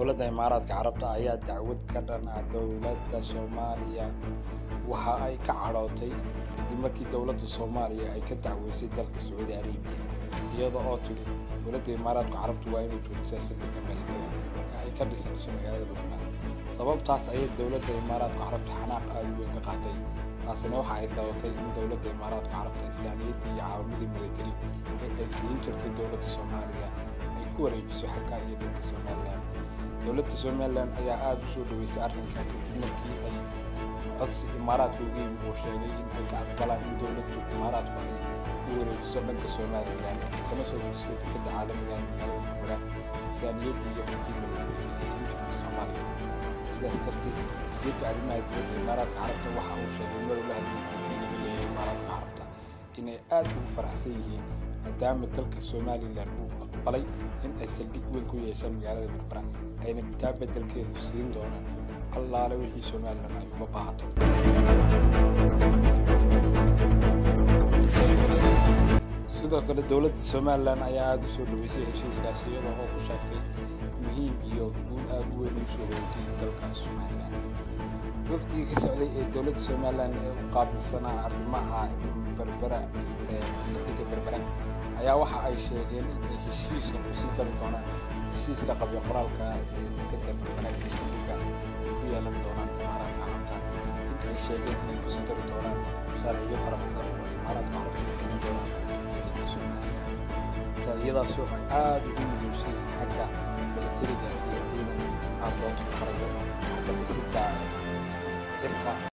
dowladda Imaaraadka Carabta ayaa dacwad ka dhan ah dowladda Soomaaliya waxa ay ka cadhootay kadib markii dowladda Soomaaliya ay ka dacweysay dalka Sacuudi Arabiya iyadoo oo tiri dowladda Imaaraadka Carabta waa inay joojisaa saldhigga military ay ka dhisanayso magaalada Lubnaan sababtaas ayay dowladda Imaaraadka Carabta xanaaq aad u weyn ka qaatay taasina waxa ay sababtay in dowladda Imaaraadka Carabta saaniyadii iyo caawimadii military ee ay siin jirtay dowladda Soomaaliya ay ku wareejiso xagga iyo dhanka Soomaaliland dowladda Soomaaliland ayaa aad u soo dhaweysay arrinka kadib markii ay codsi Imaaraadka uga yimid oo sheegay in ay ka aqbalaan in dowladda Imaaraadku ay u wareejiso dhanka Soomaaliland kana soo gudbisay tikada caalamiga ah saaniyadii iyo xogtii military ee siin jirtay Soomaaliya sidaas darteed wasiirka arrimaha dibadda Imaaraadka Carabta waxa uu sheegay mar la hadlay TV-ga ee Imaaraadka Carabta inay aad ugu faraxsan yihiin maadaama dalka Soomaaliland uu aqbalay in ay saldhig weyn ku yeeshaan magaalada Berbera ayna taa beddelkeedu siin doonaan allaale wixii Soomaaliland ay uga baahato sidoo kale dowladda Soomaaliland ayaa aad u soo dhaweysay heshiiskaas iyadoo oo ku sheegtay muhiim iyo guul aad u weyn u soo hoytay dalka Soomaaliland wafdiga ka socday ee dowladda Soomaaliland ee u qaabilsanaa arrimaha Berbera saldhigga Berbera ayaa waxa ay sheegeen in ay heshiiska ku sii dari doonaan heshiiska qabyo qoraalka ee tikada Berbera iyo saldhigga ku yeelan doonaan Imaaraadka Carabta in ay sheegeen in ay ku sii dari doonaan sharciyo fara badan oo Imaaraadka Carabta ku fulin doonaan dowladda Soomaaliland sharciyadaas oo aad ugu muhiimsan xagga militariga iyo ciidanka aad loo tababaraya xagga dhisidda